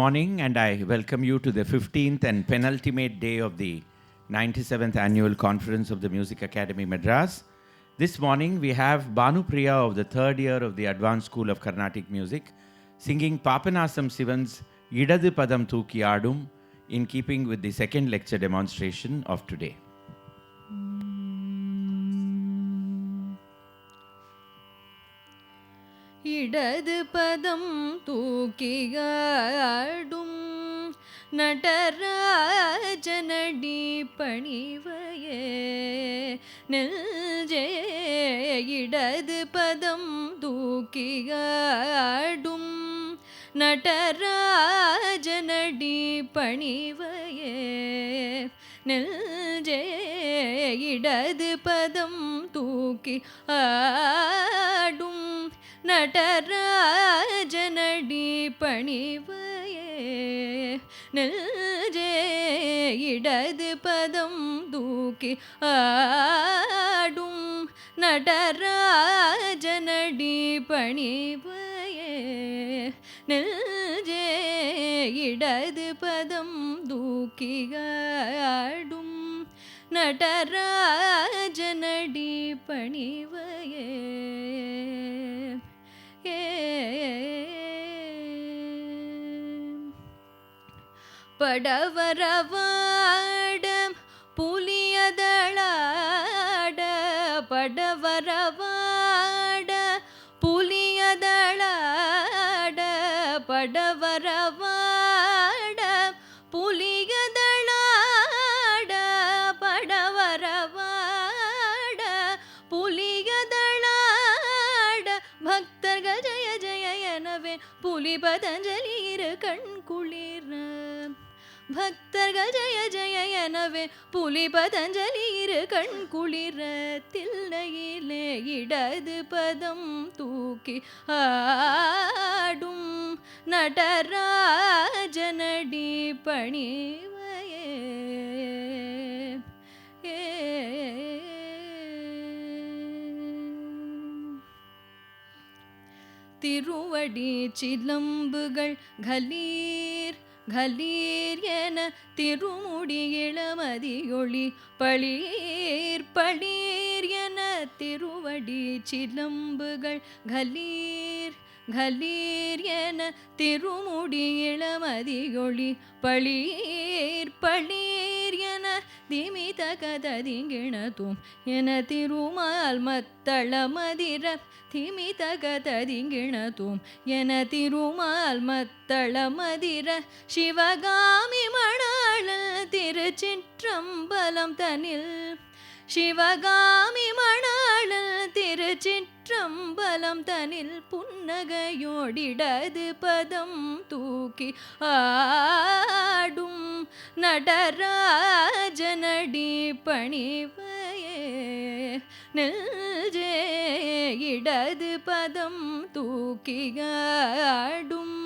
morning, and I welcome you to the 15th and penultimate day of the 97th Annual Conference of the Music Academy, Madras. This morning, we have Banu Priya of the third year of the Advanced School of Carnatic Music singing Papanasam Sivan's Idadu Padam Thooki Aadum in keeping with the second lecture demonstration of today. இடது பதம் தூக்கியாடும் நடராஜனடி பணிவையே நெஞ்சே இடது பதம் தூக்கியாடும் நடராஜனடி பணிவையே நெஞ்சே இடது பதம் தூக்கி ஆடும் நடராஜனடி பணிவையே நெஞ்சே இடது பதம் தூக்கி ஆடும் நடராஜனடி பணிவையே நெஞ்சே இடது பதம் தூக்கி ஆடும் நடராஜனடி பணிவையே படவரவாட புலியதளாட படவரவாட புலியதளாட படவரவாட புலியதளாட படவரவாட புலியதளாட பக்தர்கள் ஜெய ஜெய எனவே புலி பதஞ்சலி இரு கண் குளிர பக்தர்கள் ஜெய ஜெய எனவே புலி பதஞ்சலி இரு கண் குளிர தில்லையிலே இடது பதம் தூக்கி ஆடும் நடராஜனடி பணிவையே திருவடி சிலம்புகள் கலீர் கலீர் என திருமுடி இளமதியொளி பளீர் பளீர் என திருவடி சிலம்புகள் கலீர் கலீர் என திருமுடி இளமதியொளி பளீர் பளீர் என திமித கததிங்கிணத்தும் என திருமால் மத்தளமதிர திமித கததிங்கிணத்தும் என திருமால் மத்தளமதிர சிவகாமி மணாளன் திருச்சிற்றம்பலம் தனில் சிவகாமி மணாளன் திருச்சிற்றம்பலம் தனில் புன்னகையோடிடது பதம் தூக்கி ஆடும் நடராஜனடி பணிவையே நெஞ்சே இடது பதம் தூக்கி ஆடும்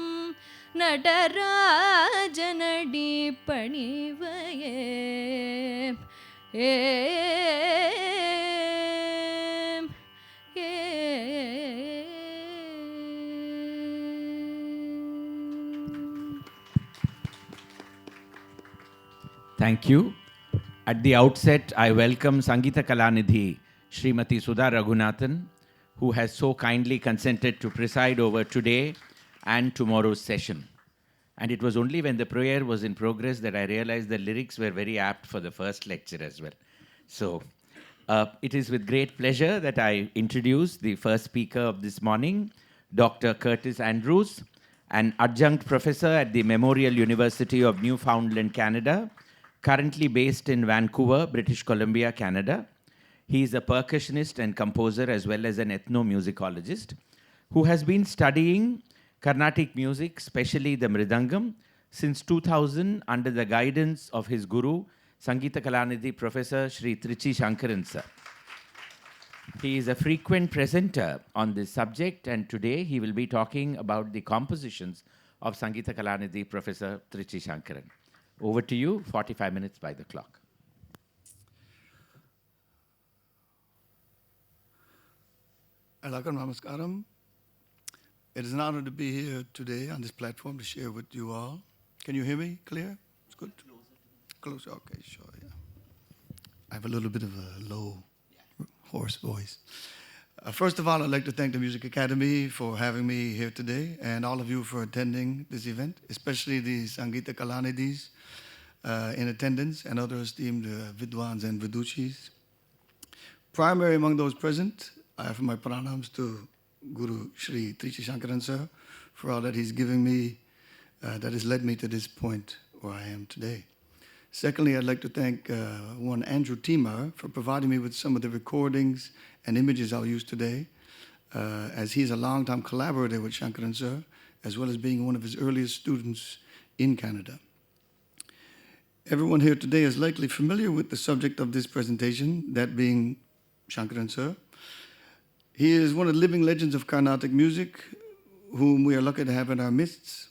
நடராஜனடி பணிவையே Thank you. At the outset, I welcome Sangita Kalanidhi, Srimati Sudha Raghunathan, who has so kindly consented to preside over today and tomorrow's session. And it was only when the prayer was in progress that I realized the lyrics were very apt for the first lecture as well. So it is with great pleasure that I introduce the first speaker of this morning, Dr. Curtis Andrews, an adjunct professor at the Memorial University of Newfoundland, Canada, currently based in Vancouver, British Columbia, Canada. He is a percussionist and composer as well as an ethnomusicologist who has been studying Carnatic music, especially the Mridangam, since 2000 under the guidance of his guru, Sangita Kalanidhi Professor Shri Trichy Sankaran sir. He is a frequent presenter on this subject, and today he will be talking about the compositions of Sangita Kalanidhi Professor Trichy Sankaran. Over to you, 45 minutes by the clock. Namaskaram. It is an honor to be here today on this platform to share with you all. Can you hear me clear? It's good? Closer, okay, sure, yeah. I have a little bit of a low, hoarse voice. First of all, I'd like to thank the Music Academy for having me here today and all of you for attending this event, especially the Sangita Kalanidhis in attendance and other esteemed Vidwans and Vidushis. Primary among those present, I offer my pranams to Guru Shri Trichy Sankaran sir for all that he's given me that has led me to this point where I am today. Secondly, I'd like to thank one Andrew Timar for providing me with some of the recordings and images I'll use today, as he's a long-time collaborator with Sankaran sir, as well as being one of his earliest students in Canada. Everyone here today is likely familiar with the subject of this presentation, that being Sankaran sir. He is one of the living legends of Carnatic music, whom we are lucky to have in our midst.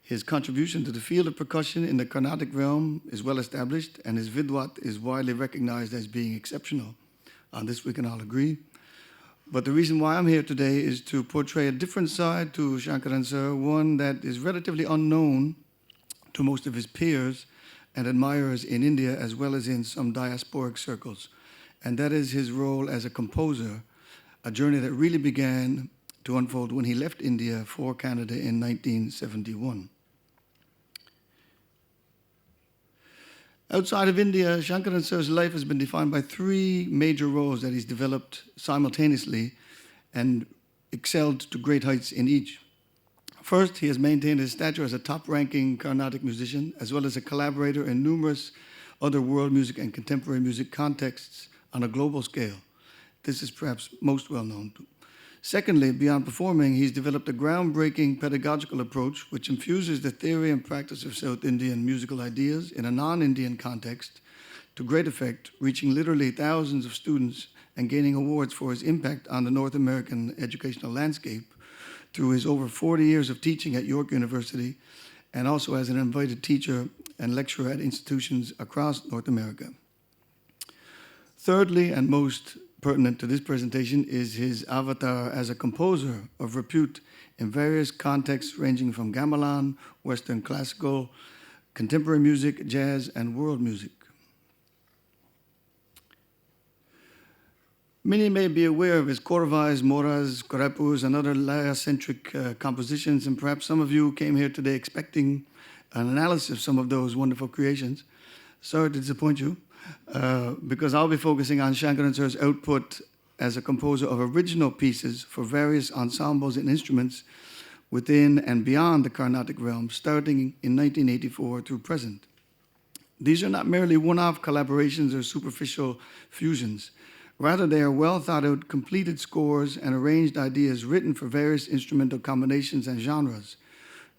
His contribution to the field of percussion in the Carnatic realm is well established, and his vidwat is widely recognized as being exceptional. On this we can all agree. But the reason why I'm here today is to portray a different side to Sankaran sir, one that is relatively unknown to most of his peers and admirers in India, as well as in some diasporic circles. And that is his role as a composer, a journey that really began to unfold when he left India for Canada in 1971. Outside of India, Sankaran sir's life has been defined by three major roles that he's developed simultaneously and excelled to great heights in each. First, he has maintained his stature as a top-ranking Carnatic musician, as well as a collaborator in numerous other world music and contemporary music contexts on a global scale. This is perhaps most well known. Secondly, beyond performing, he's developed a groundbreaking pedagogical approach which infuses the theory and practice of South Indian musical ideas in a non-Indian context to great effect, reaching literally thousands of students and gaining awards for his impact on the North American educational landscape through his over 40 years of teaching at York University and also as an invited teacher and lecturer at institutions across North America. Thirdly, and most pertinent to this presentation, is his avatar as a composer of repute in various contexts ranging from gamelan, Western classical, contemporary music, jazz, and world music. Many may be aware of his korvais, moras, korapus, and other Laya-centric compositions, and perhaps some of you came here today expecting an analysis of some of those wonderful creations. Sorry to disappoint you. Because I'll be focusing on Sankaran sir's output as a composer of original pieces for various ensembles and instruments within and beyond the Carnatic realm, starting in 1984 through present. These are not merely one-off collaborations or superficial fusions. Rather, they are well-thought-out, completed scores and arranged ideas written for various instrumental combinations and genres.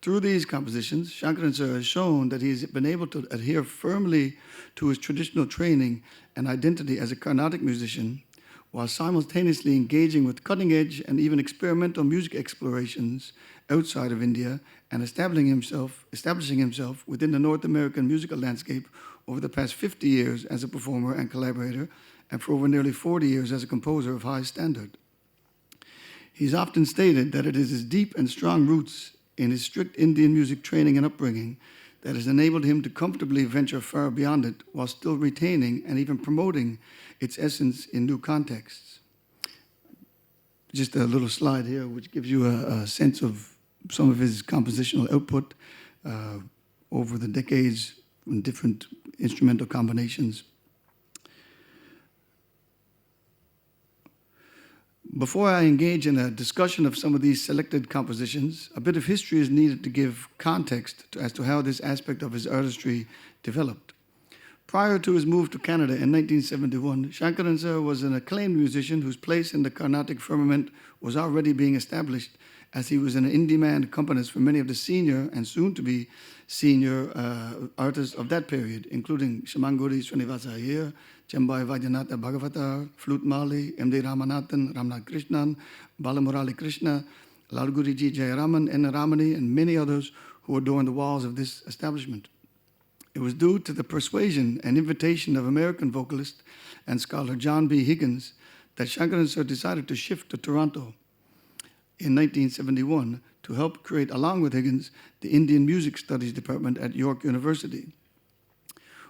Through these compositions, Sankaran sir has shown that he's been able to adhere firmly to his traditional training and identity as a Carnatic musician, while simultaneously engaging with cutting-edge and even experimental music explorations outside of India and establishing himself within the North American musical landscape over the past 50 years as a performer and collaborator, and for over nearly 40 years as a composer of high standard. He's often stated that it is his deep and strong roots in his strict Indian music training and upbringing that has enabled him to comfortably venture far beyond it while still retaining and even promoting its essence in new contexts. Just a little slide here which gives you a sense of some of his compositional output over the decades in different instrumental combinations. Before I engage in a discussion of some of these selected compositions, a bit of history is needed to give context as to how this aspect of his artistry developed. Prior to his move to Canada in 1971, Sankaran sir was an acclaimed musician whose place in the Carnatic firmament was already being established, as he was an in-demand accompanist for many of the senior and soon-to-be senior artists of that period, including Shamanguri Srinivasa Iyer, Chembai Vaidyanatha Bhagavatar, Flute Mali, M.D. Ramanathan, Ramnath Krishnan, Balamurali Krishna, Lalguriji Jayaraman, N. Ramani, and many others who adorned the walls of this establishment. It was due to the persuasion and invitation of American vocalist and scholar John B. Higgins that Sankaran sir decided to shift to Toronto. in 1971 to help create, along with Higgins, the Indian Music Studies Department at York University.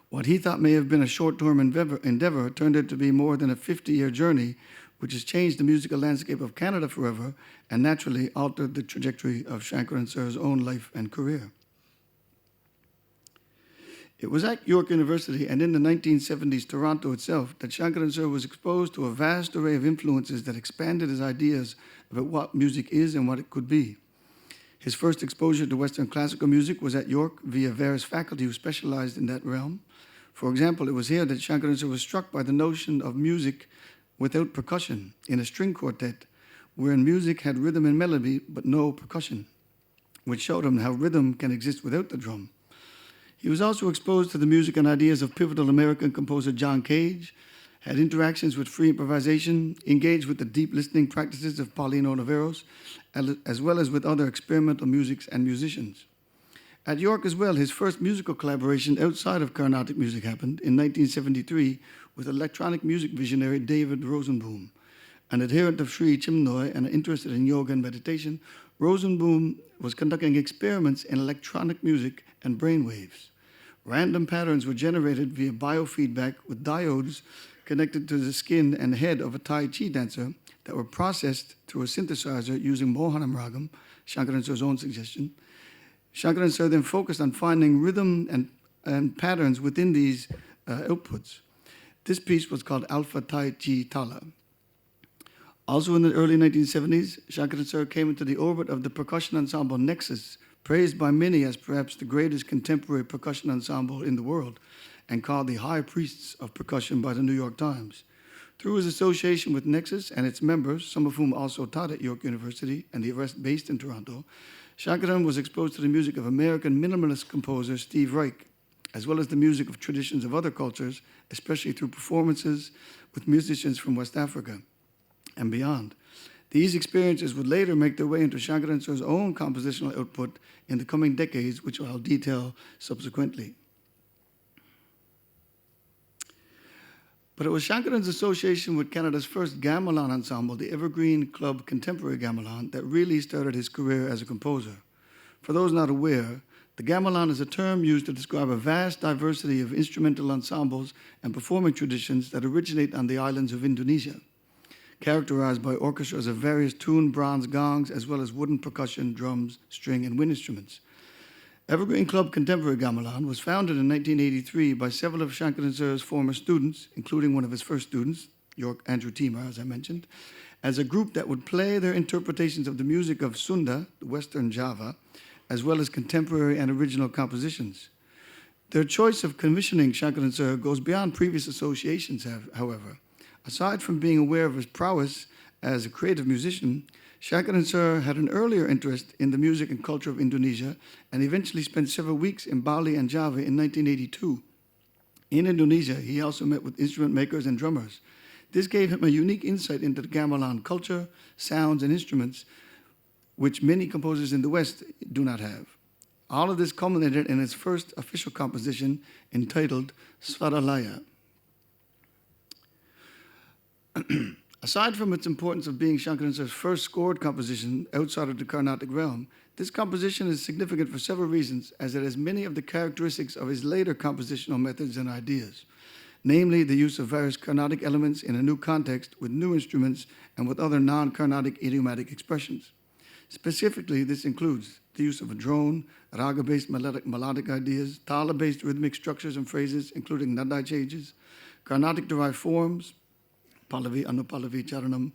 What he thought may have been a short-term endeavor turned out to be more than a 50-year journey, which has changed the musical landscape of Canada forever and naturally altered the trajectory of Sankaran Sir's own life and career. It was at York University and in the 1970s Toronto itself that Sankaran Sir was exposed to a vast array of influences that expanded his ideas about what music is and what it could be. His first exposure to Western classical music was at York via various faculty who specialized in that realm. For example, it was here that Sankaran Sir was struck by the notion of music without percussion in a string quartet, wherein music had rhythm and melody but no percussion, which showed him how rhythm can exist without the drum. He was also exposed to the music and ideas of pivotal American composer John Cage, had interactions with free improvisation, engaged with the deep listening practices of Paulino Navarros, as well as with other experimental musics and musicians. At York as well, his first musical collaboration outside of Carnatic music happened in 1973 with electronic music visionary David Rosenboom. An adherent of Sri Chinmoy and interested in yoga and meditation, Rosenboom was conducting experiments in electronic music and brainwaves. Random patterns were generated via biofeedback with diodes connected to the skin and head of a Tai Chi dancer that were processed through a synthesizer using Mohanam Ragam, Sankaran Sir's own suggestion. Sankaran Sir then focused on finding rhythm and patterns within these outputs. This piece was called Alpha Tai Chi Tala. Also in the early 1970s, Sankaran Sir came into the orbit of the percussion ensemble Nexus, praised by many as perhaps the greatest contemporary percussion ensemble in the world, and called the High Priests of Percussion by the New York Times. Through his association with Nexus and its members, some of whom also taught at York University and the rest based in Toronto, Sankaran was exposed to the music of American minimalist composer Steve Reich, as well as the music of traditions of other cultures, especially through performances with musicians from West Africa and beyond. These experiences would later make their way into Sankaran Sir's own compositional output in the coming decades, which I'll detail subsequently. But it was Sankaran's association with Canada's first gamelan ensemble, the Evergreen Club Contemporary Gamelan, that really started his career as a composer. For those not aware, the gamelan is a term used to describe a vast diversity of instrumental ensembles and performing traditions that originate on the islands of Indonesia, characterized by orchestras of various tuned bronze gongs as well as wooden percussion, drums, string, and wind instruments. Evergreen Club Contemporary Gamelan was founded in 1983 by several of Sankaran Sir's former students, including one of his first students, York Andrew Timar, as I mentioned, as a group that would play their interpretations of the music of Sunda, Western Java, as well as contemporary and original compositions. Their choice of commissioning Sankaran Sir goes beyond previous associations, however. Aside from being aware of his prowess as a creative musician, Sankaran Sir had an earlier interest in the music and culture of Indonesia and eventually spent several weeks in Bali and Java in 1982. In Indonesia, he also met with instrument makers and drummers. This gave him a unique insight into the gamelan culture, sounds, and instruments, which many composers in the West do not have. All of this culminated in his first official composition entitled Svaralaya. Aside from its importance of being Sankaran Sir's first scored composition outside of the Carnatic realm, this composition is significant for several reasons, as it has many of the characteristics of his later compositional methods and ideas, namely the use of various Carnatic elements in a new context with new instruments and with other non-Carnatic idiomatic expressions. Specifically, this includes the use of a drone, raga-based melodic ideas, tala-based rhythmic structures and phrases, including nadai changes, Carnatic-derived forms, Pallavi, Anupallavi, Charanam,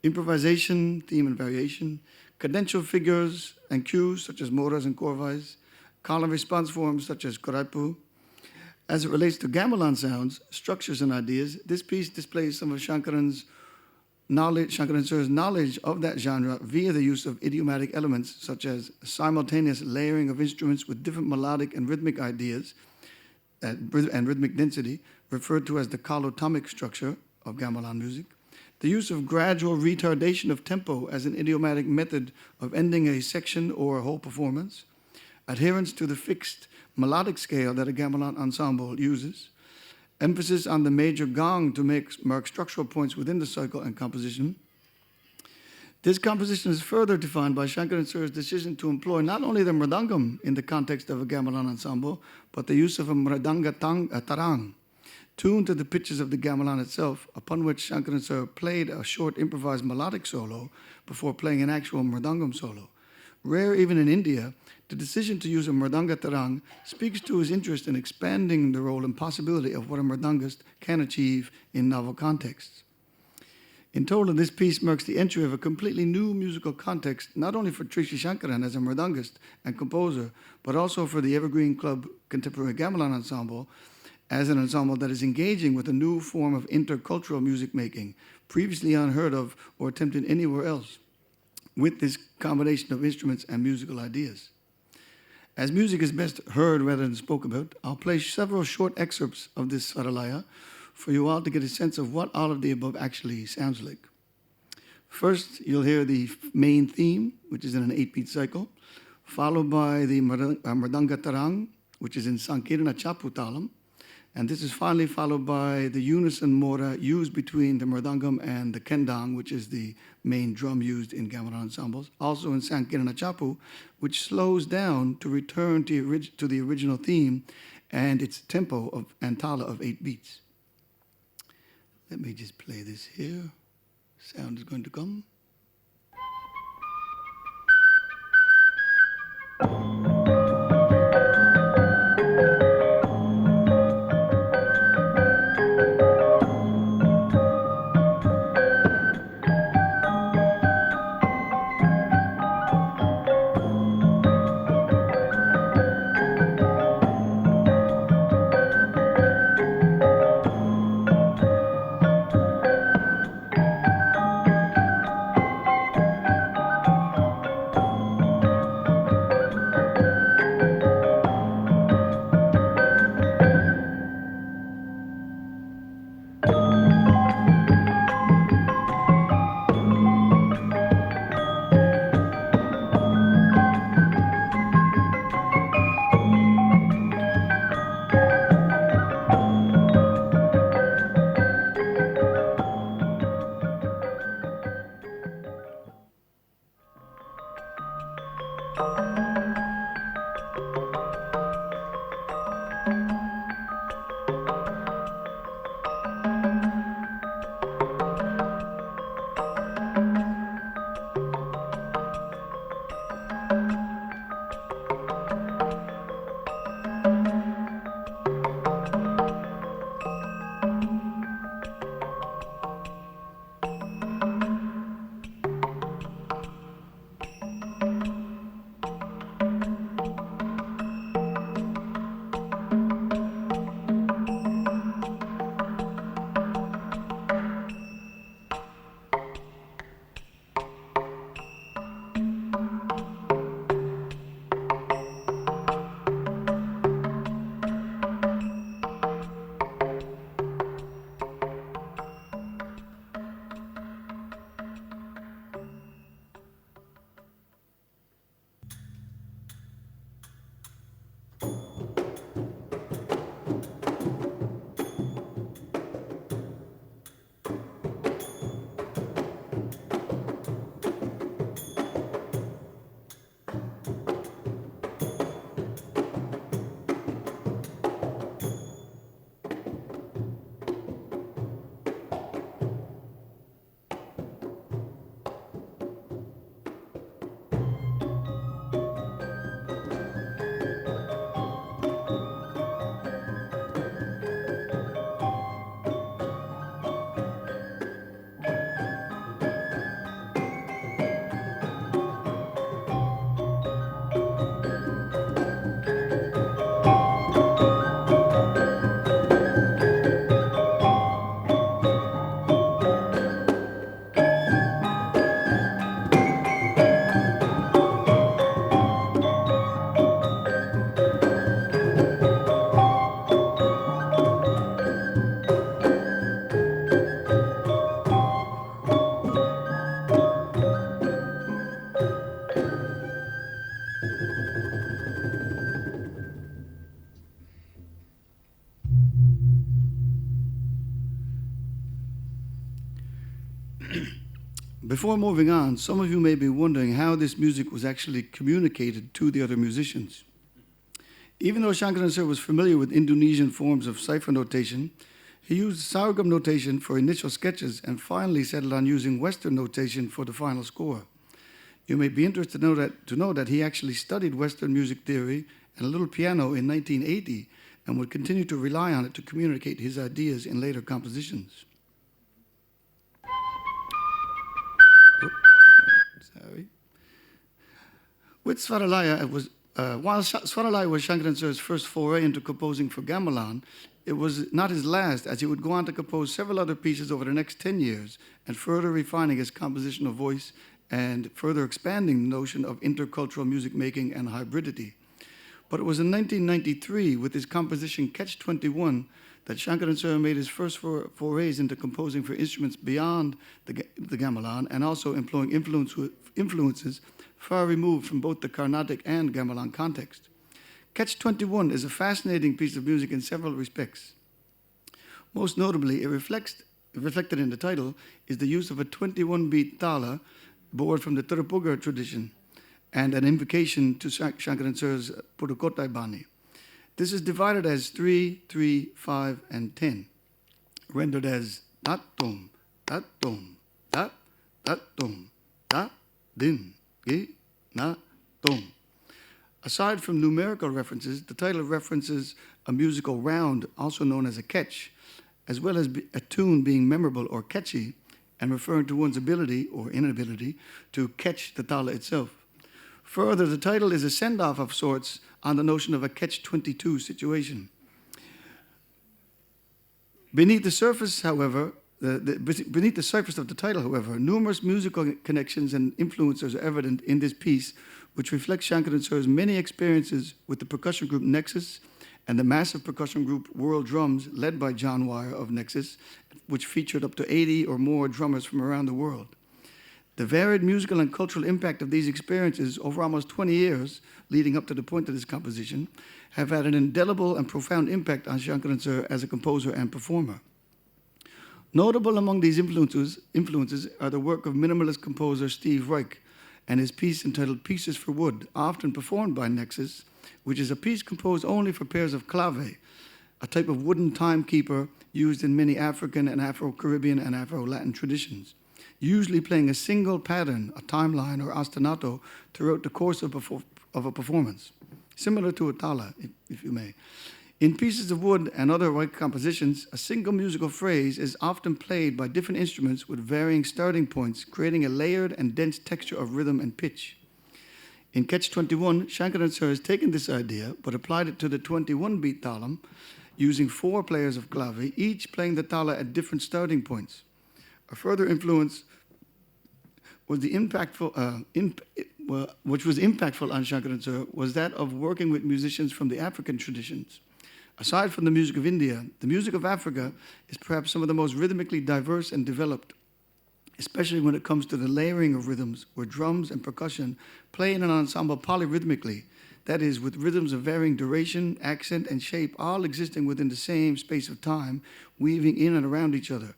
improvisation, theme and variation, cadential figures and cues such as moras and korvais, call and response forms such as koraipu. As it relates to gamelan sounds, structures and ideas, this piece displays some of Sankaran Sir's knowledge of that genre via the use of idiomatic elements such as simultaneous layering of instruments with different melodic and rhythmic ideas and rhythmic density, referred to as the calotomic structure of gamelan music, the use of gradual retardation of tempo as an idiomatic method of ending a section or a whole performance, adherence to the fixed melodic scale that a gamelan ensemble uses, emphasis on the major gong to mark structural points within the cycle and composition, This composition is further defined by Sankaran Sir's decision to employ not only the mridangam in the context of a gamelan ensemble, but the use of a tarang, tuned to the pitches of the gamelan itself, upon which Sankaran Sir played a short improvised melodic solo before playing an actual mridangam solo. Rare even in India, the decision to use a mridanga tarang speaks to his interest in expanding the role and possibility of what a mridangist can achieve in novel contexts. In total, this piece marks the entry of a completely new musical context, not only for Trichy Sankaran as a mridangist and composer, but also for the Evergreen Club Contemporary Gamelan Ensemble as an ensemble that is engaging with a new form of intercultural music making, previously unheard of or attempted anywhere else, with this combination of instruments and musical ideas. As music is best heard rather than spoken about, I'll play several short excerpts of this Saralaya for you all to get a sense of what all of the above actually sounds like. First, you'll hear the main theme, which is in an 8-beat cycle, followed by the Mridanga Tarang, which is in Sankirana Chapu Talam, and this is finally followed by the unison mora used between the mridangam and the kendang, which is the main drum used in gamelan ensembles, also in Sankirana Chapu, which slows down to return to the original theme and its tempo of antala of 8 beats. Let me just play this here. Sound is going to come. Before moving on, some of you may be wondering how this music was actually communicated to the other musicians. Even though Sankaran sir was familiar with Indonesian forms of cipher notation, he used Sargam notation for initial sketches and finally settled on using Western notation for the final score. You may be interested to know that he actually studied Western music theory and a little piano in 1980 and would continue to rely on it to communicate his ideas in later compositions. Sorry. With Svaralaya, while Svaralaya was Sankaran sir's first foray into composing for gamelan, it was not his last, as he would go on to compose several other pieces over the next 10 years and further refining his compositional voice and further expanding the notion of intercultural music making and hybridity. But it was in 1993, with his composition Catch-21, that Sankaran sir made his first forays into composing for instruments beyond the gamelan and also employing influences far removed from both the Carnatic and gamelan context. Catch-21 is a fascinating piece of music in several respects. Most notably, reflected in the title is the use of a 21-beat tala borrowed from the Tirupurga tradition and an invocation to Sankaran sir's Pudukkottai Bani. This is divided as 3, 3, 5, and 10, rendered as dat-tom, dat-tom, dat-dat-tom, dat-din, gi, na-tom. Aside from numerical references, the title references a musical round, also known as a catch, as well as a tune being memorable or catchy, and referring to one's ability or inability to catch the tala itself. Further, the title is a send-off of sorts on the notion of a catch-22 situation. Beneath the surface, however, beneath the surface of the title, however, numerous musical connections and influences are evident in this piece, which reflects Sankaran sir's many experiences with the percussion group Nexus and the massive percussion group World Drums, led by John Wire of Nexus, which featured up to 80 or more drummers from around the world. The varied musical and cultural impact of these experiences over almost 20 years, leading up to the point of this composition, have had an indelible and profound impact on Sankaran sir as a composer and performer. Notable among these influences are the work of minimalist composer Steve Reich and his piece entitled Pieces for Wood, often performed by Nexus, which is a piece composed only for pairs of clave, a type of wooden timekeeper used in many African and Afro-Caribbean and Afro-Latin traditions, usually playing a single pattern, a timeline or ostinato, throughout the course of a performance, similar to a tala, if you may. In Pieces of Wood and other Reich compositions, a single musical phrase is often played by different instruments with varying starting points, creating a layered and dense texture of rhythm and pitch. In Catch-21, Sankaran sir has taken this idea but applied it to the 21-beat talam, using 4 players of clave, each playing the tala at different starting points. A further influence was which was impactful on Sankaran sir was that of working with musicians from the African traditions. Aside from the music of India, the music of Africa is perhaps some of the most rhythmically diverse and developed, especially when it comes to the layering of rhythms, where drums and percussion play in an ensemble polyrhythmically, that is, with rhythms of varying duration, accent, and shape, all existing within the same space of time, weaving in and around each other.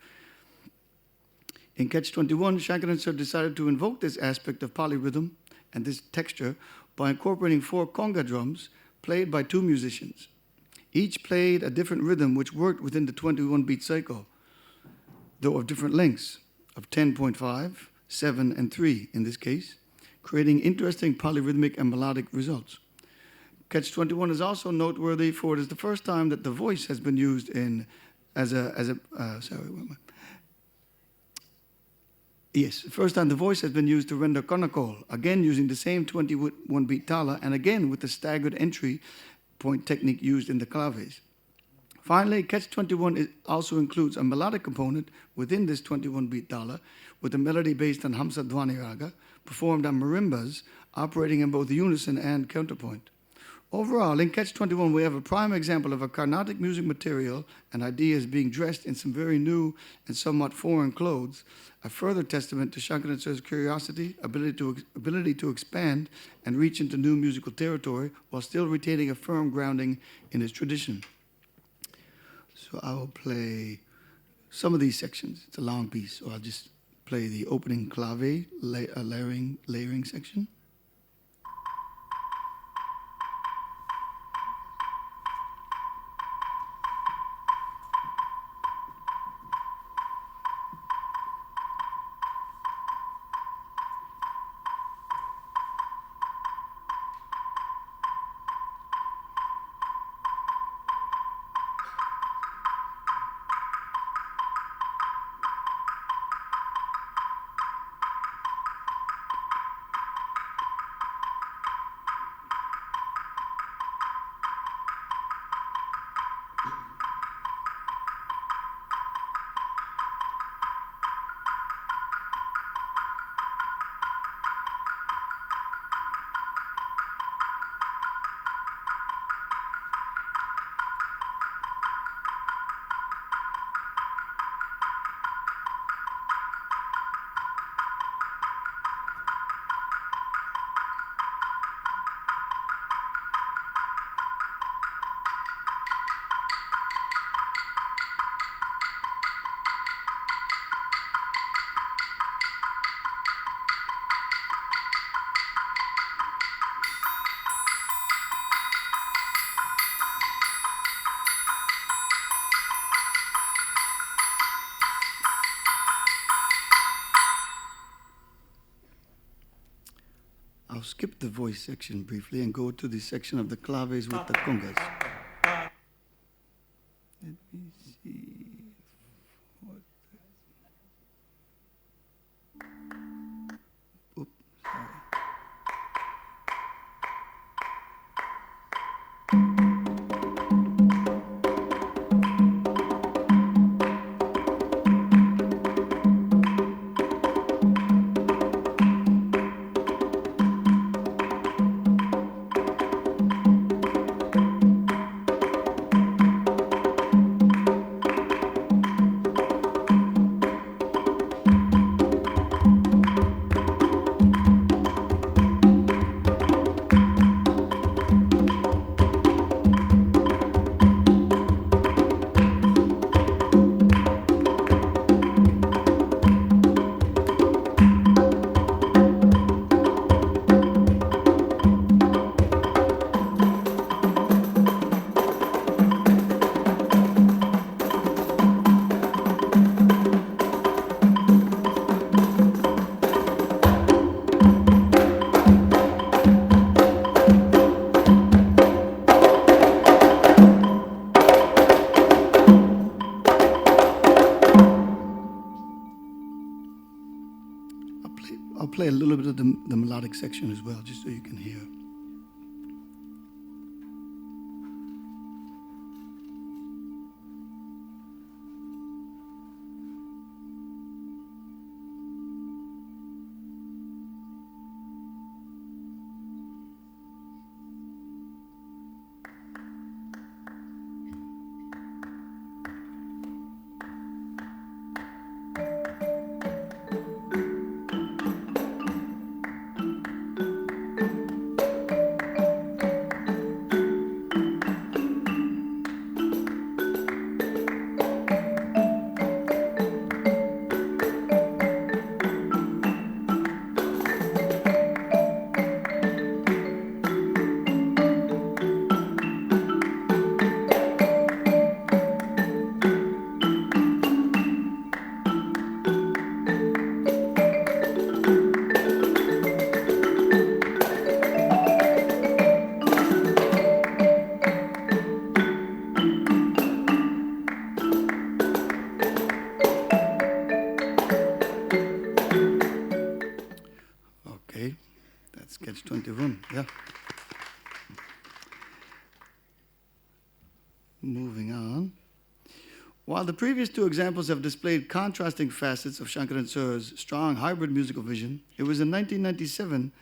In Catch-21, Sankaran sir decided to invoke this aspect of polyrhythm and this texture by incorporating 4 conga drums played by 2 musicians. Each played a different rhythm which worked within the 21-beat cycle, though of different lengths, of 10.5, 7, and 3 in this case, creating interesting polyrhythmic and melodic results. Catch-21 is also noteworthy for it is the first time that the voice has been used first time the voice has been used to render konakol, again using the same 21-beat tala and again with the staggered entry point technique used in the claves. Finally, Catch-21 also includes a melodic component within this 21-beat tala with a melody based on Hamsa Dwani Raga, performed on marimbas, operating in both unison and counterpoint. Overall, in Catch-21, we have a prime example of a Carnatic music material and ideas being dressed in some very new and somewhat foreign clothes, a further testament to Sankaran sir's curiosity, ability to expand and reach into new musical territory while still retaining a firm grounding in his tradition. So I will play some of these sections. It's a long piece, so I'll just play the opening clave layering section. I'll skip the voice section briefly and go to the section of the claves with the congas. Let me see. Oops, sorry. I'll play a little bit of the melodic section as well, just so you can hear. Sketch 21, yeah. Moving on. While the previous two examples have displayed contrasting facets of Sankaran Sir's strong hybrid musical vision, it was in 1997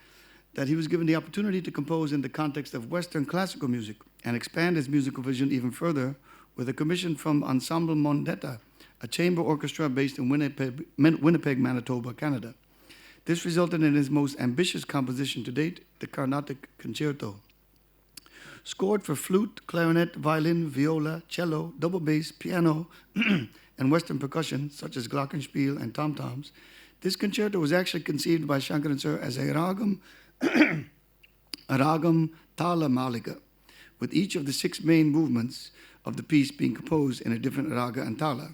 that he was given the opportunity to compose in the context of Western classical music and expand his musical vision even further with a commission from Ensemble Mondetta, a chamber orchestra based in Winnipeg, Manitoba, Canada. This resulted in his most ambitious composition to date, the Carnatic Concerto. Scored for flute, clarinet, violin, viola, cello, double bass, piano, and Western percussion, such as glockenspiel and tom-toms, This concerto was actually conceived by Sankaran sir as a ragam tala malika, with each of the 6 main movements of the piece being composed in a different raga and tala,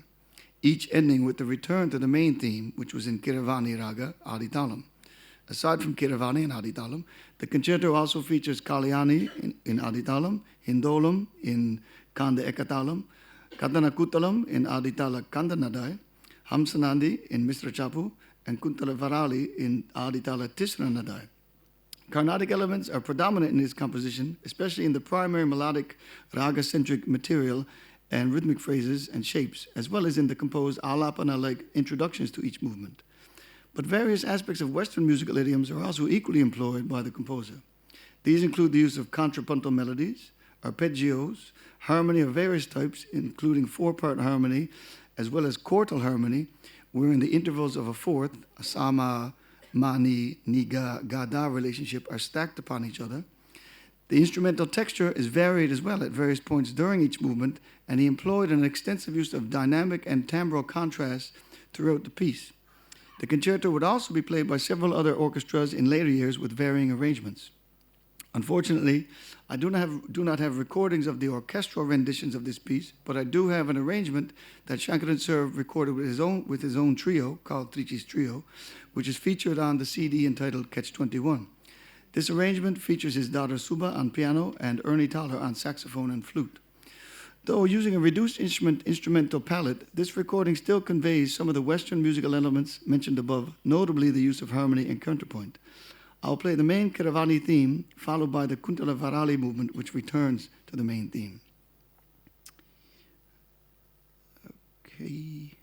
each ending with the return to the main theme, which was in Kiravani raga Aditalam. Aside from Kiravani and Aditalam, the concerto also features Kalyani in Aditalam, Hindolam in Kanda Ekatalam, Kadanakutalam in Aditala Kandanadai, Hamsanandi in Misra Chapu, and Kuntala Varali in Aditala Tisranadai. Carnatic elements are predominant in his composition, especially in the primary melodic raga-centric material and rhythmic phrases and shapes, as well as in the composed alapana-like introductions to each movement. But various aspects of Western musical idioms are also equally employed by the composer. These include the use of contrapuntal melodies, arpeggios, harmony of various types, including 4-part harmony, as well as quartal harmony, wherein the intervals of a fourth, a sama, mani, niga, gada relationship are stacked upon each other. The instrumental texture is varied as well at various points during each movement, and he employed an extensive use of dynamic and timbral contrast throughout the piece. The concerto would also be played by several other orchestras in later years with varying arrangements. Unfortunately, I do not have recordings of the orchestral renditions of this piece, but I do have an arrangement that Sankaran sir recorded with his own trio, called Trichy's Trio, which is featured on the CD entitled Catch 21. This arrangement features his daughter Suba on piano and Ernie Thaler on saxophone and flute. Though using a reduced instrumental palette, this recording still conveys some of the Western musical elements mentioned above, notably the use of harmony and counterpoint. I'll play the main Kiravani theme, followed by the Kuntala Varali movement, which returns to the main theme. Okay.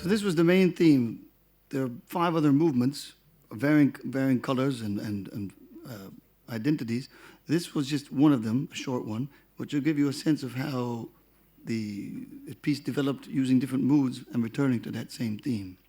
So this was the main theme. There are 5 other movements, varying colors and identities. This was just one of them, a short one, which will give you a sense of how the piece developed using different moods and returning to that same theme.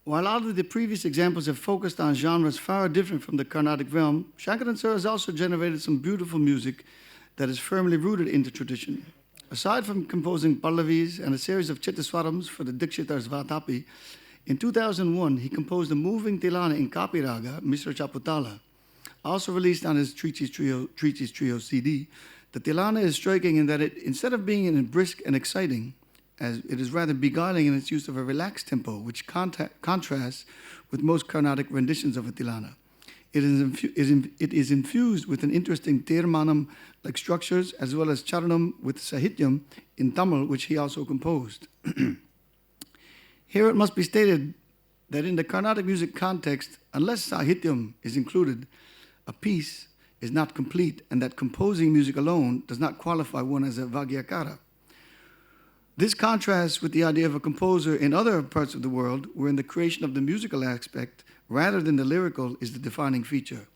While all of the previous examples have focused on genres far different from the Carnatic realm, Sankaran Sir has also generated some beautiful music that is firmly rooted in the tradition. Aside from composing pallavis and a series of chittaswarams for the Dikshitar's Vatapi, in 2001 he composed a moving tilana in Kapi Raga, Mr. Chaputala. Also released on his Trichy's Trio CD, the tilana is striking in that it, instead of being brisk and exciting, as it is rather beguiling in its use of a relaxed tempo, which contrasts with most Carnatic renditions of a tilana. It is infused with an interesting tirmanam-like structures, as well as charanam with sahityam in Tamil, which he also composed. Here it must be stated that in the Carnatic music context, unless sahityam is included, a piece is not complete, and that composing music alone does not qualify one as a Vagyakara. This contrasts with the idea of a composer in other parts of the world, wherein the creation of the musical aspect, rather than the lyrical, is the defining feature.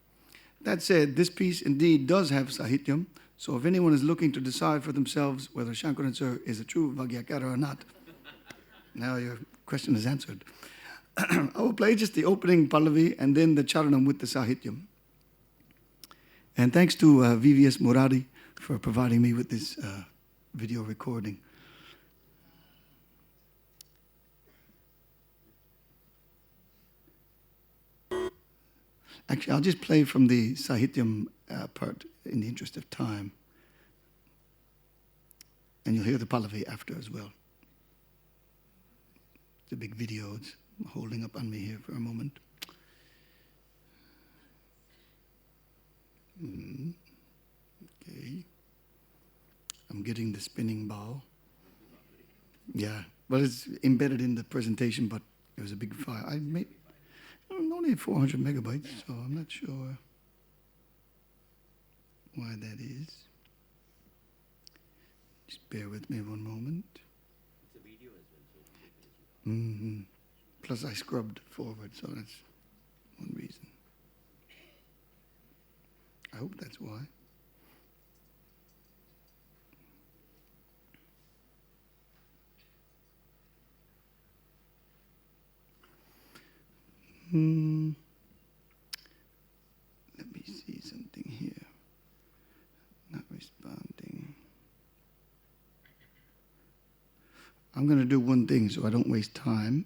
That said, this piece indeed does have sahityam, so if anyone is looking to decide for themselves whether Sankaran Sir is a true Vagyakara or not, now your question is answered. I will play just the opening pallavi and then the charanam with the sahityam. And thanks to VVS Murari for providing me with this video recording. Actually, I'll just play from the sahityam part in the interest of time. And you'll hear the pallavi after as well. It's a big video. It's holding up on me here for a moment. Okay. I'm getting the spinning ball. Yeah. Well, it's embedded in the presentation, but it was a big file. I made only 400 megabytes, so I'm not sure why that is. Just bear with me one moment. It's a video as well. So Plus I scrubbed forward, so that's one reason. I hope that's why. Let me see something here. Not responding. I'm going to do one thing so I don't waste time.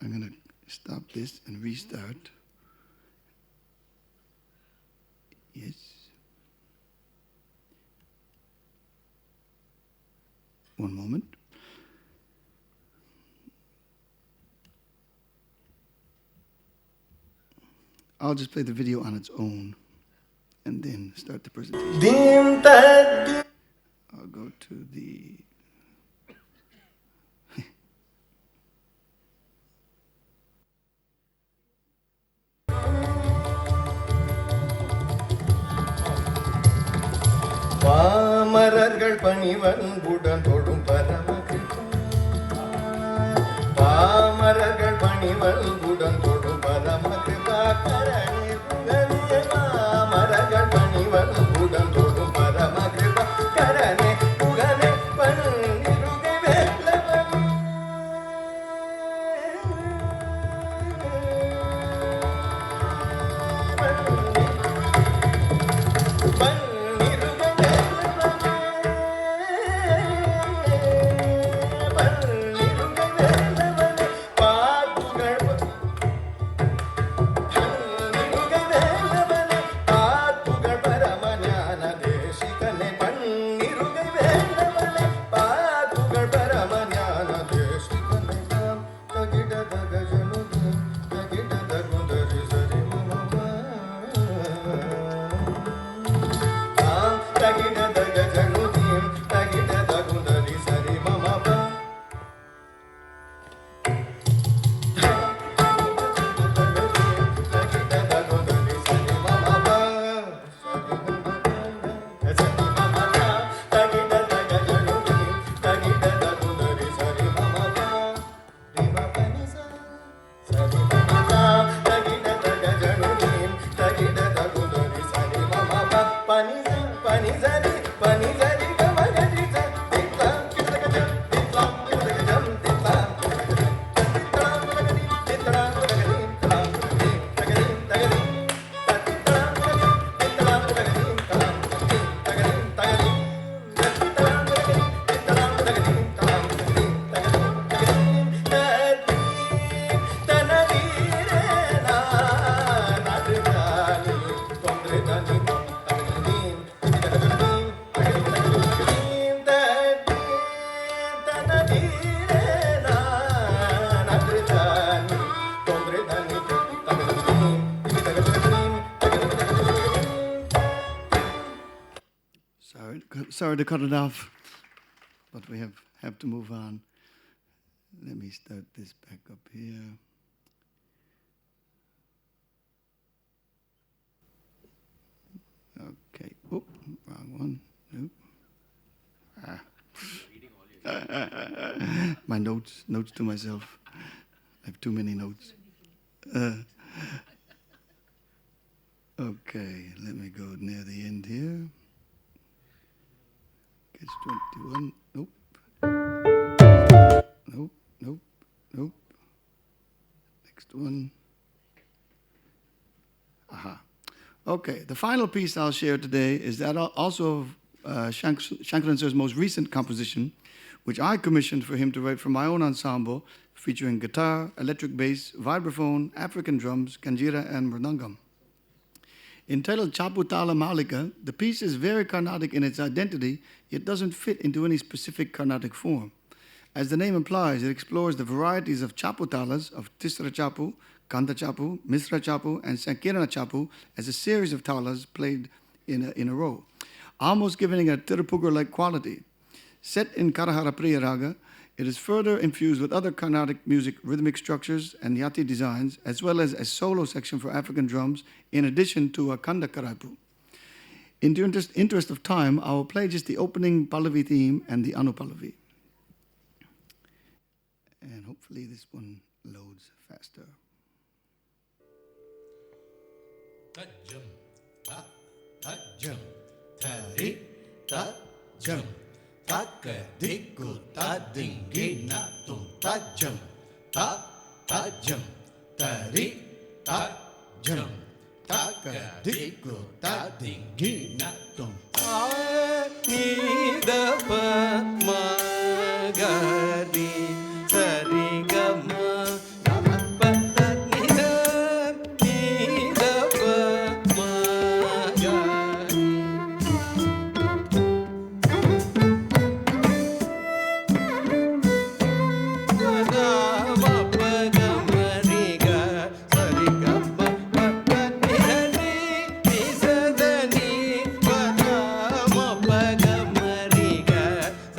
I'm going to stop this and restart. Yes. One moment. I'll just play the video on its own and then start the presentation. I'll go to the பணிவன்புடன் தொடும் பரமகிருபா பாமரர்கள் பணிவன்புடன் தொடும் பரமகிருபா கரணே புகழே பாமரகள் பணிவன்புடன் தொடும் பரமகிருபா கரணே புகழே பன்னிருகை Velavan Sorry to cut it off, but we have to move on. Let me start this back up here. Okay. Oop, wrong one. Nope. My notes to myself. I have too many notes. Okay, let me go near the end here. It's 21. Nope. Nope, nope, nope. Next one. Aha. Okay, the final piece I'll share today is that also Sankaran sir's most recent composition, which I commissioned for him to write for my own ensemble, featuring guitar, electric bass, vibraphone, African drums, kanjira, and mridangam. Entitled Chaputala Malika, the piece is very Carnatic in its identity, yet doesn't fit into any specific Carnatic form. As the name implies, it explores the varieties of chaputalas of Tisra Chapu, Kanta Chapu, Misra Chapu, and Sankirana Chapu as a series of talas played in a row, almost giving it a Tirupugar-like quality. Set in Karahara Priya Raga, it is further infused with other Carnatic music rhythmic structures and yati designs, as well as a solo section for African drums, in addition to a Kanda Karaipu. In the interest of time, I will play just the opening Pallavi theme and the Anupallavi. And hopefully this one loads faster. Tajam, ta, tajam, tari, tajam. Taka diku ta dingi na tum tajam ta tajam tari tajam taka diku ta dingi na tum ni da pa ma ga di sari ga ma na pa ta ni da pa ma ga di.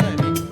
Sari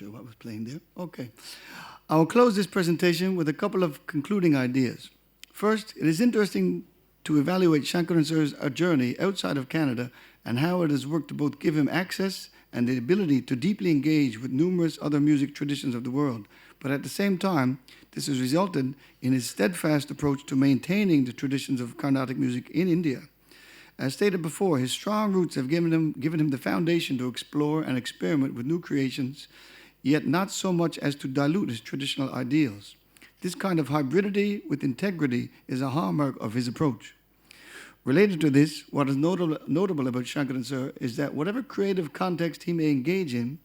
sure what was playing there. Okay. I'll close this presentation with a couple of concluding ideas. First, it is interesting to evaluate Sankaran Sir's journey outside of Canada and how it has worked to both give him access and the ability to deeply engage with numerous other music traditions of the world. But at the same time, this has resulted in his steadfast approach to maintaining the traditions of Carnatic music in India. As stated before, his strong roots have given him the foundation to explore and experiment with new creations, yet not so much as to dilute his traditional ideals. This kind of hybridity with integrity is a hallmark of his approach. Related to this, what is notable about Sankaran Sir is that whatever creative context he may engage in,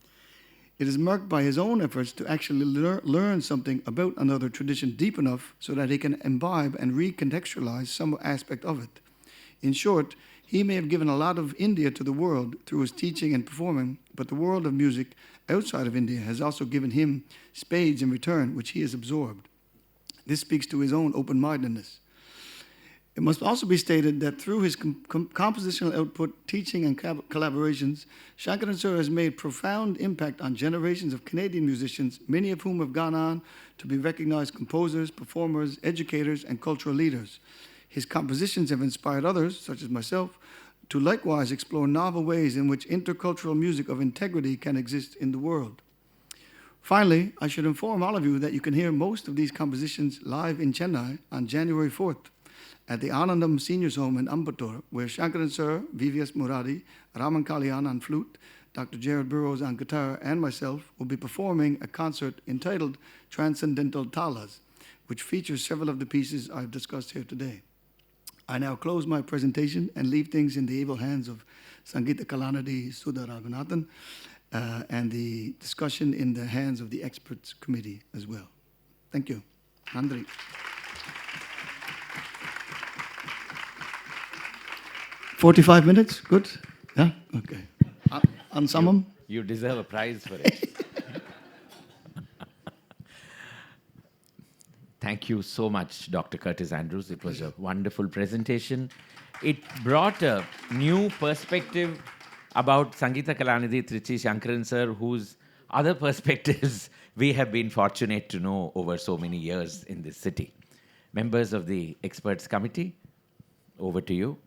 it is marked by his own efforts to actually learn something about another tradition deep enough so that he can imbibe and recontextualize some aspect of it. In short, he may have given a lot of India to the world through his teaching and performing, but the world of music outside of India has also given him spades in return, which he has absorbed. This speaks to his own open-mindedness. It must also be stated that through his compositional output, teaching, and collaborations, Sankaran Sir has made profound impact on generations of Canadian musicians, many of whom have gone on to be recognized composers, performers, educators, and cultural leaders. His compositions have inspired others, such as myself, to likewise explore novel ways in which intercultural music of integrity can exist in the world. Finally, I should inform all of you that you can hear most of these compositions live in Chennai on January 4th at the Anandam Seniors Home in Ambattur, where Sankaran Sir, VVS Murari, Raman Kalyan on flute, Dr. Jared Burrows on guitar, and myself will be performing a concert entitled Transcendental Talas, which features several of the pieces I've discussed here today. I now close my presentation and leave things in the able hands of Sangita Kalanidhi, Sudha Raghunathan, and the discussion in the hands of the experts committee as well. Thank you. Andri. 45 minutes? Good? Yeah? Okay. Ansamam? You deserve a prize for it. Thank you so much, Dr. Curtis Andrews. It was a wonderful presentation. It brought a new perspective about Sangita Kalanidhi, Trichy, Sankaran Sir, whose other perspectives we have been fortunate to know over so many years in this city. Members of the experts committee, over to you.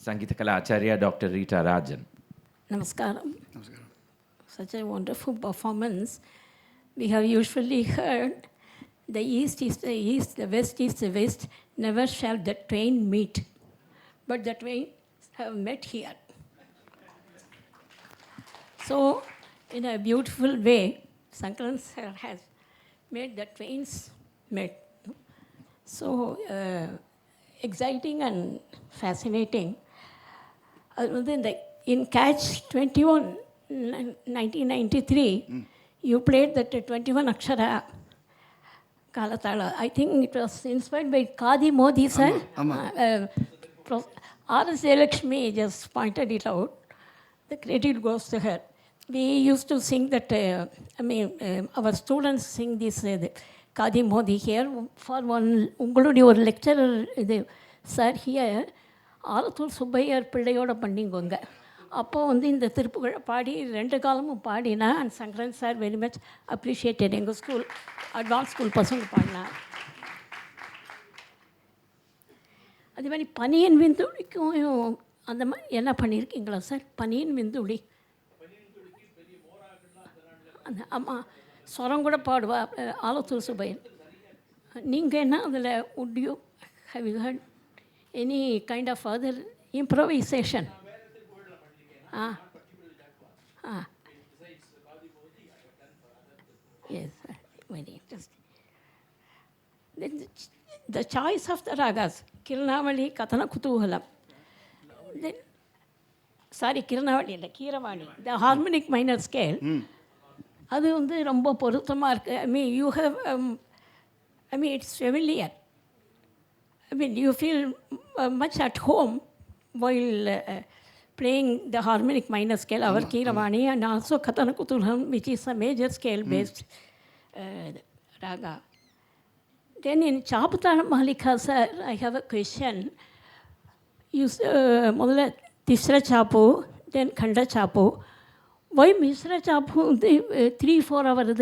Sangita Kala Acharya, Dr. Rita Rajan. Namaskaram. Such a wonderful performance. We have usually heard the east is the east, the west is the west, never shall the twain meet. But the twain have met here. So, in a beautiful way, Sankaran Sir has made the twains meet. So, exciting and fascinating. In Catch 21, 1993, you played that 21 Akshara Kalatala. I think it was inspired by Kadi Modi, sir. R.S. Lakshmi just pointed it out. The credit goes to her. We used to sing that, our students sing this Kadi Modi here. For one, your lecturer, sir, here, Alathur Subbaiyar பிள்ளையோட பண்ணிங்கோங்க அப்போ இந்த திருப்புகழை பாடி 2 காலமும் பாடினா and Sankaran sir very much appreciated எங்கள் school advance school பசங்க பாடினார் அதே மாதிரி பனியன் விந்துளிக்கும் அந்த மாதிரி என்ன பண்ணியிருக்கீங்களா சார் பனியன் விந்துளி அந்த ஆமாம் ஸ்வரம் கூட பாடுவா ஆலத்தூர் சுப்பையர் நீங்கள் என்ன அதில் would you have you heard any kind of other improvisation? Yes, very interesting. Then the choice of the ragas, Kiranavali, Katana Kutuhalam. Then, sorry, Kiranavali, the Kiravani, the harmonic minor scale. அது ரொம்ப பொருத்தமாக இருக்குது I mean, you have, it's familiar. You feel much at home while playing the harmonic minor scale, our Kiravani, and also Katana Kutulam, which is a major scale-based raga. Then in Chapatana Malika, sir, I have a question. You Tisra Chapu, then Khanda Chapu. Why Misra Chapu 3-4 hours?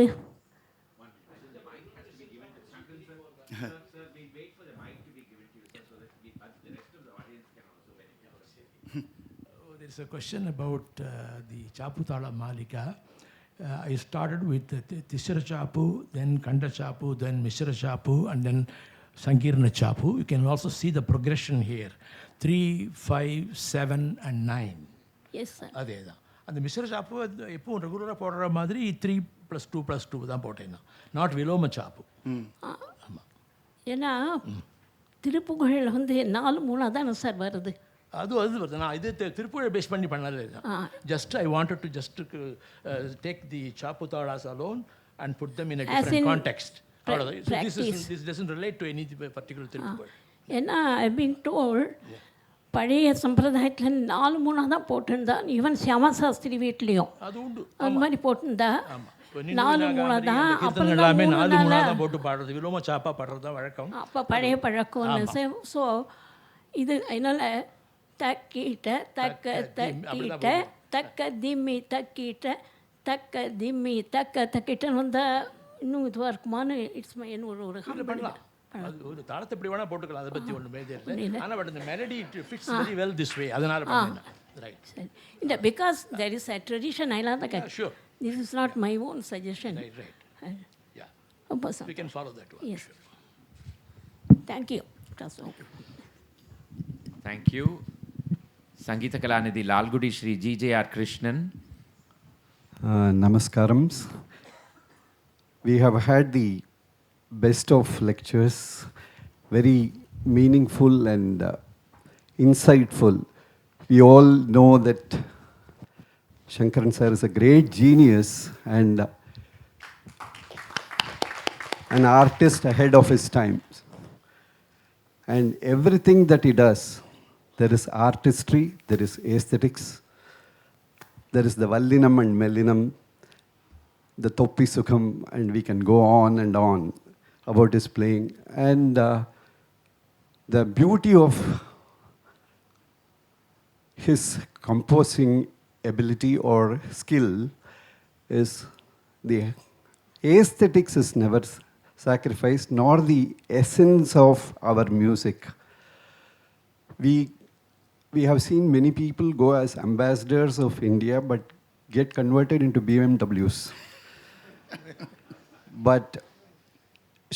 There's a question about the Chaputala Malika. I started with Tishra Chapu, then Kanda Chapu, then Mishra Chapu, and then Sankirna Chapu. You can also see the progression here. 3, 5, 7, and 9. Yes, sir. அதேதான் அந்த மிஸ்ர சாப்பு எப்பவும் ரெகுலராக போடுற மாதிரி 3+2+2 தான் போட்டேன், not விலோம சாப்பு. ஆமாம், ஏன்னா திருப்புகழில் வந்து 4-3 தானே சார் வருது. அது வருது. நான் இது திருப்புகழை பேஸ் பண்ணி பண்ணல. Just I wanted to just take the chapu talas alone and put them in a different context. This doesn't relate to any particular Thiruppugazh. ஏன்னா ஐ பீன் டோல்ட் பழைய சம்பிரதாயத்தில் 4-3 தான் போட்டுருந்தா. ஈவன் சியாமா சாஸ்திரி வீட்லேயும் அது உண்டு, அந்த மாதிரி போட்டுருந்தா 4-3 தான். அப்புறம் எல்லாமே 4-3 தான் போட்டு பாடுறது, விலோம சாப்பா பாடுறது தான் வழக்கம். அப்போ பழைய பழக்கம்னு. ஸோ இது அதனால் தக்கிட்ட தக்க தக்கிட்ட தக்க திம்மி தக்கிட்ட தக்க திம்மி தக்க தக்கிட்டன்னு வந்தால் இன்னும் இதுவாக இருக்குமான்னு இட்ஸ் மை ஒரு பண்ணலாம். அது ஒரு தாளத்தை எப்படி வேணால் போட்டுக்கலாம், அதை பற்றி ஒன்றும் மேஜர் இல்லை. ஆனால் பட் இந்த melody fits very well this way, அதனால் பண்ணேன். ரைட், சரி. இல்லை, because there is a tradition. ஐலாம் தான் sure, this is not my own suggestion. Right, yeah, we can follow that one. Yes. Thank you. Thank you. Sangita Kalanidhi, Lalgudi Shri G.J.R. Krishnan. Namaskarams. We have had the best of lectures, very meaningful and insightful. We all know that Sankaran sir is a great genius and an artist ahead of his times. And everything that he does, there is artistry, there is aesthetics, there is the Vallinam and Mellinam, the Toppi Sukham, and we can go on and on about his playing. And the beauty of his composing ability or skill is the aesthetics is never sacrificed, nor the essence of our music. We have seen many people go as ambassadors of India but get converted into BMWs. But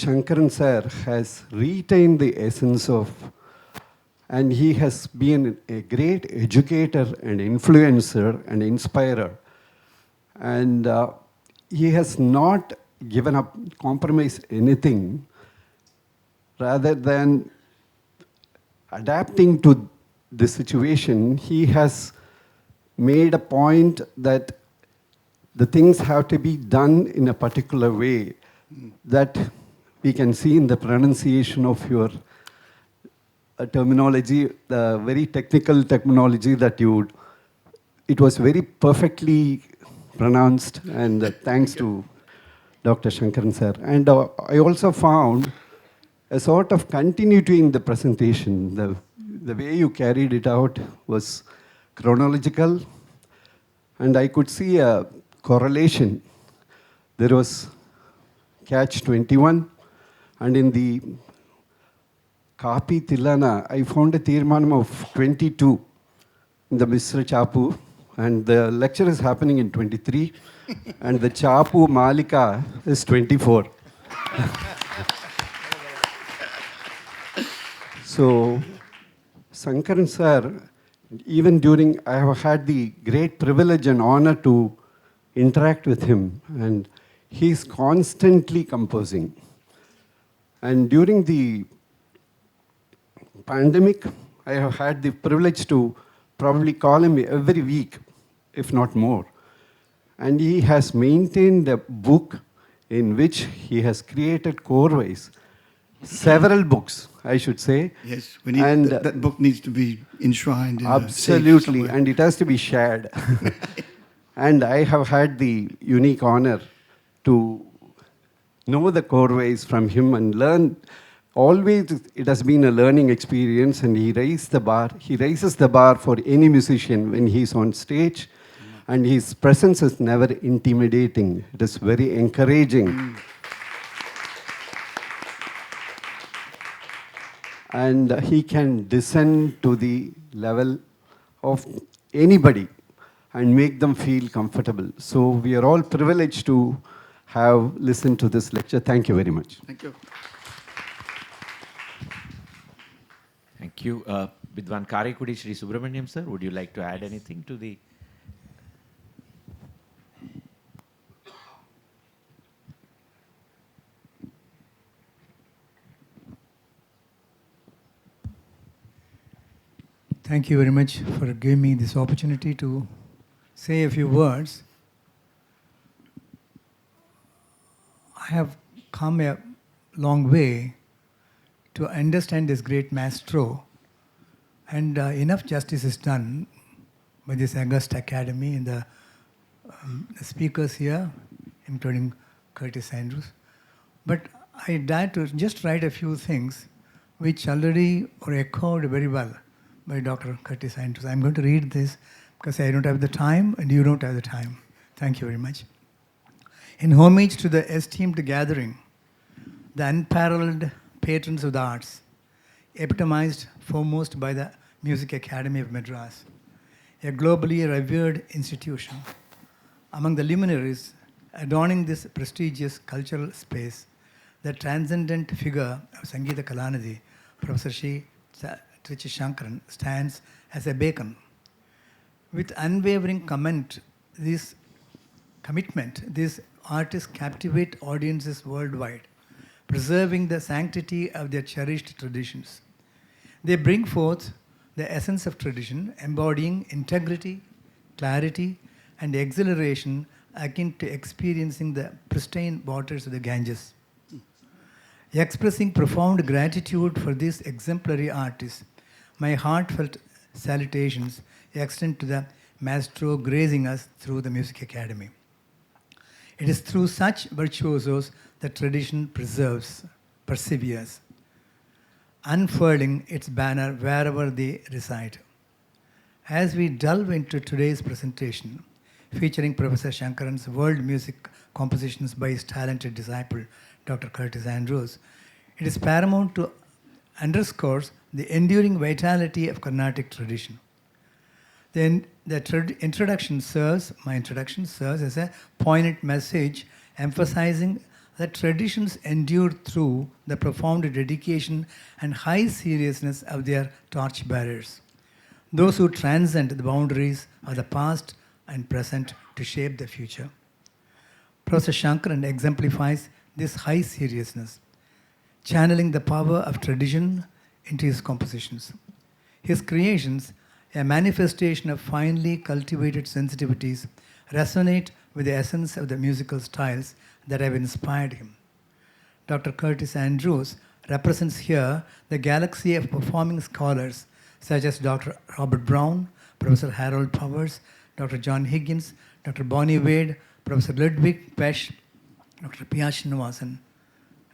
Sankaran sir has retained the essence of, and he has been a great educator and influencer and inspirer. And he has not given up, compromised anything, rather than adapting to the situation. He has made a point that the things have to be done in a particular way that we can see in the pronunciation of your terminology, the very technical terminology that you, it was very perfectly pronounced, and thanks to Dr. Sankaran sir. And I also found a sort of continuity in the presentation. The way you carried it out was chronological, and I could see a correlation. There was catch 21, and in the Kapi Tilana, I found a Tirmanam of 22 in the Misra Chapu, and the lecture is happening in 23, and the Chapu Malika is 24. So, Sankaran sir, even during, I have had the great privilege and honor to interact with him, and he's constantly composing. And during the pandemic, I have had the privilege to probably call him every week, if not more. And he has maintained a book in which he has created core-wise several books, I should say. Yes, we need, and that book needs to be enshrined in absolutely, and it has to be shared. And I have had the unique honor to know the core-ways from him and learn. Always it has been a learning experience, and he raises the bar for any musician when he's on stage. And his presence is never intimidating. It is very encouraging. And he can descend to the level of anybody and make them feel comfortable. So we are all privileged to have listened to this lecture. Thank you very much. Thank you. Thank you. Vidwan Karekudi, Shri Subramaniam sir, would you like to add anything to the... Thank you very much for giving me this opportunity to say a few words. I have come a long way to understand this great maestro, and enough justice is done by this august academy and the speakers here, including Curtis Andrews. But I dare to just write a few things which already were echoed very well by Dr. Curtis Andrews. I'm going to read this because I don't have the time and you don't have the time. Thank you very much. In homage to the esteemed gathering, the unparalleled patrons of the arts, epitomized foremost by the Music Academy of Madras, a globally revered institution. Among the luminaries adorning this prestigious cultural space, the transcendent figure of Sangita Kalanidhi, Professor Trichy Sankaran, stands as a beacon. With unwavering commitment, these artists captivate audiences worldwide, preserving the sanctity of their cherished traditions. They bring forth the essence of tradition, embodying integrity, clarity, and exhilaration akin to experiencing the pristine waters of the Ganges. Expressing profound gratitude for these exemplary artists, my heartfelt salutations extend to the maestro gracing us through the Music Academy. It is through such virtuosos that tradition perseveres, unfurling its banner wherever they reside. As we delve into today's presentation, featuring Professor Sankaran's world music compositions by his talented disciple, Dr. Curtis Andrews, it is paramount to underscore the enduring vitality of Carnatic tradition. My introduction serves as a poignant message emphasizing that traditions endure through the profound dedication and high seriousness of their torchbearers, those who transcend the boundaries of the past and present to shape the future. Professor Sankaran exemplifies this high seriousness, channeling the power of tradition into his compositions. His creations, a manifestation of finely cultivated sensitivities, resonate with the essence of the musical styles that have inspired him. Dr. Curtis Andrews represents here the galaxy of performing scholars such as Dr. Robert Brown, Professor Harold Powers, Dr. John Higgins, Dr. Bonnie Wade, Professor Ludwig Pesch, Dr. P.R. Srinivasan,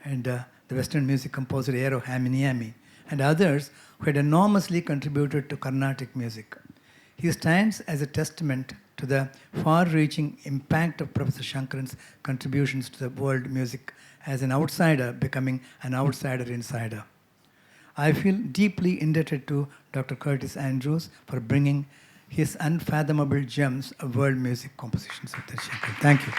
and the Western music composer Eero Hämeenniemi, and others who had enormously contributed to Carnatic music. He stands as a testament to the far-reaching impact of Professor Sankaran's contributions to the world music as an outsider becoming an outsider insider. I feel deeply indebted to Dr. Curtis Andrews for bringing his unfathomable gems of world music compositions with the Sankaran. Thank you.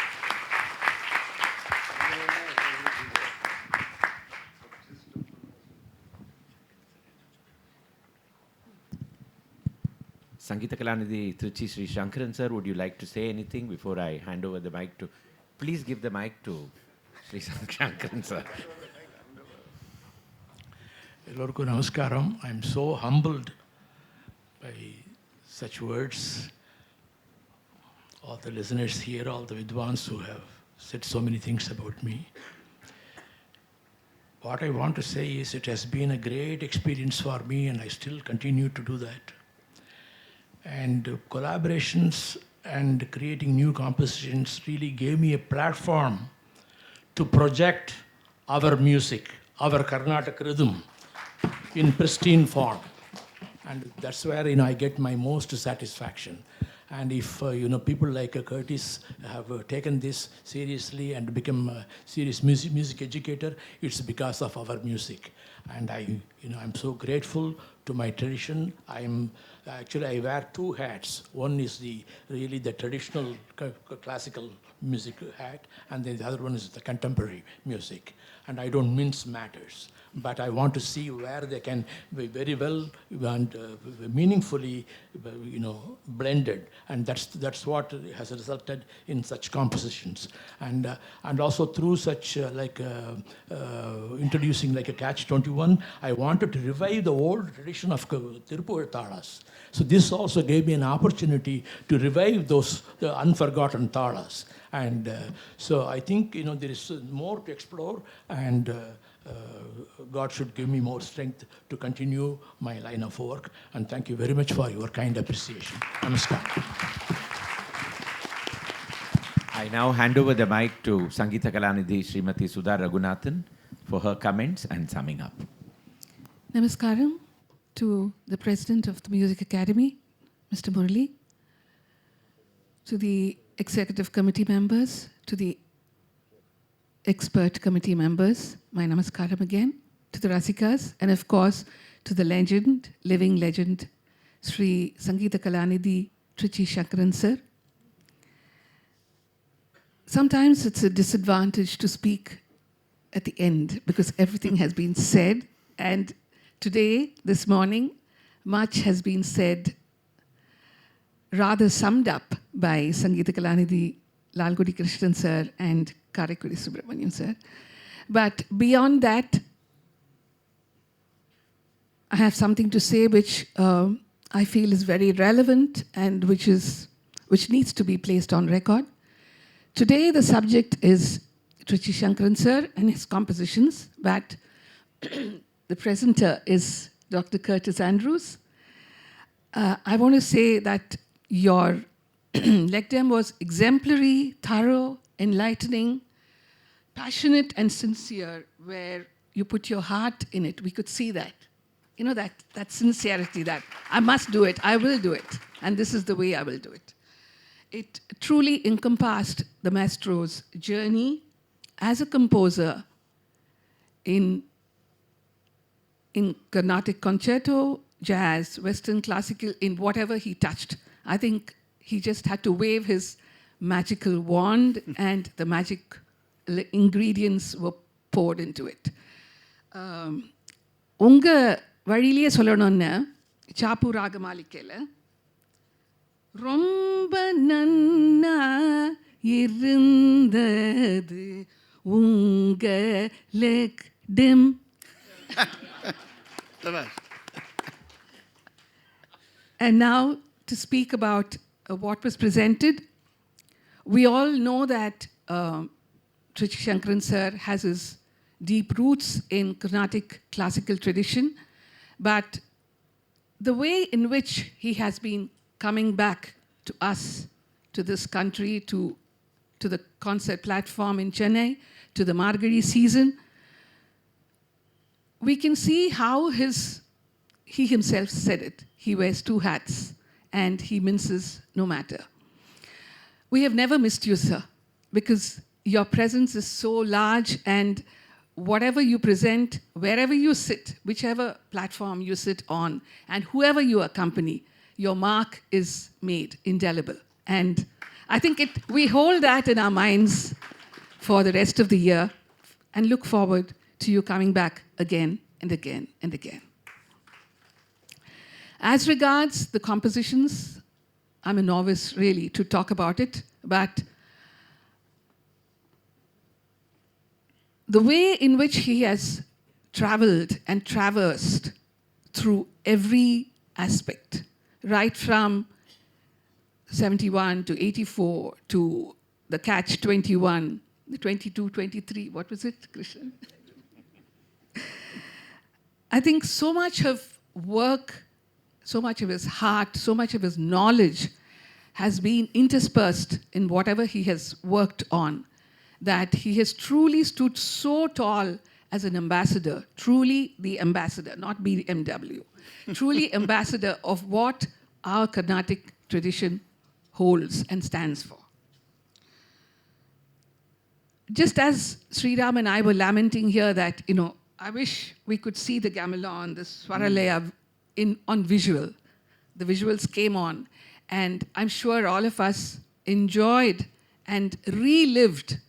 Sangita Kalanidhi, Trichy, Sri Sankaran sir, would you like to say anything before I hand over the mic to... Please give the mic to Sri Sankaran sir. Elorku namaskaram. I'm so humbled by such words. All the listeners here, all the Vidwans who have said so many things about me. What I want to say is it has been a great experience for me and I still continue to do that. And collaborations and creating new compositions really gave me a platform to project our music, our Carnatic rhythm in pristine form. And that's where I get my most satisfaction. And if people like Curtis have taken this seriously and become a serious music educator, it's because of our music. And I'm so grateful to my tradition. I wear two hats. One is really the traditional classical music hat, and then the other one is the contemporary music. And I don't mince matters, but I want to see where they can be very well and meaningfully, blended, and that's what has resulted in such compositions. And also through such introducing like a Catch 21, I wanted to revive the old tradition of Tirupur Talas. So this also gave me an opportunity to revive the unforgotten Talas. And so I think there is more to explore, and God should give me more strength to continue my line of work. And thank you very much for your kind appreciation. Namaskar. I now hand over the mic to Sangita Kalanidhi Srimati Sudha Raghunathan for her comments and summing up. Namaskaram to the President of the Music Academy, Mr. Murali, to the Executive Committee members, to the Expert Committee members, my namaskaram again, to the Rasikas, and of course to the legend, living legend, Sri Sangita Kalanidhi Trichy Sankaran sir. Sometimes it's a disadvantage to speak at the end because everything has been said, and today, this morning, much has been said, rather summed up by Sangita Kalanidhi, Lalgudi Krishnan sir and Karaikuri Subramanian sir. But beyond that, I have something to say which I feel is very relevant and which needs to be placed on record. Today, the subject is Trichy Sankaran sir and his compositions, but the presenter is Dr. Curtis Andrews. I want to say that your LecDem was exemplary, thorough, enlightening, passionate and sincere, where you put your heart in it. We could see that. That sincerity, that I must do it, I will do it, and this is the way I will do it. It truly encompassed the maestro's journey as a composer in Carnatic concerto, jazz, Western classical, in whatever he touched. I think he just had to wave his magical wand and the magic ingredients were poured into it. உங்க வழியிலேயே சொல்லணும்னா சாப்பு ராகமாலிக்கையில் ரொம்ப நன்னா இருந்தது உங்க LecDem. And now to speak about what was presented. We all know that Trichy Sankaran sir has his deep roots in Carnatic classical tradition, but the way in which he has been coming back to us, to this country, to the concert platform in Chennai, to the Margari season, we can see how he himself said it. He wears two hats and he minces no matter. We have never missed you, sir, because your presence is so large, and whatever you present, wherever you sit, whichever platform you sit on, and whoever you accompany, your mark is made indelible. And I think we hold that in our minds for the rest of the year and look forward to you coming back again and again and again. As regards the compositions, I'm a novice really to talk about it, but the way in which he has traveled and traversed through every aspect, right from 71 to 84 to the Catch 21, the 22, 23, what was it, Krishnan? I think so much of work, so much of his heart, so much of his knowledge has been interspersed in whatever he has worked on, that he has truly stood so tall as an ambassador, truly the ambassador, not BMW, truly ambassador of what our Carnatic tradition holds and stands for. Just as Sri Ram and I were lamenting here that, I wish we could see the gamelan, the Swaralaya on visual. The visuals came on, and I'm sure all of us enjoyed and relived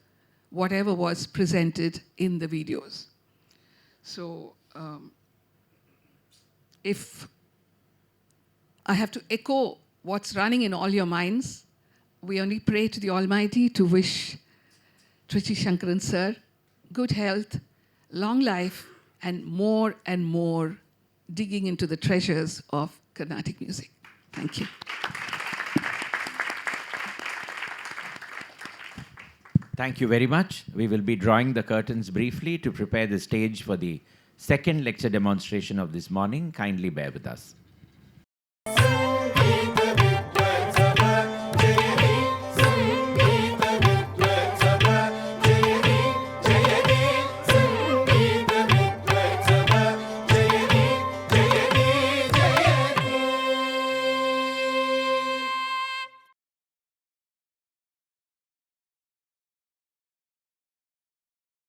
whatever was presented in the videos. So if I have to echo what's running in all your minds, we only pray to the Almighty to wish Trichy Sankaran sir good health, long life, and more digging into the treasures of Carnatic music. Thank you. Thank you very much. We will be drawing the curtains briefly to prepare the stage for the second lecture demonstration of this morning. Kindly bear with us.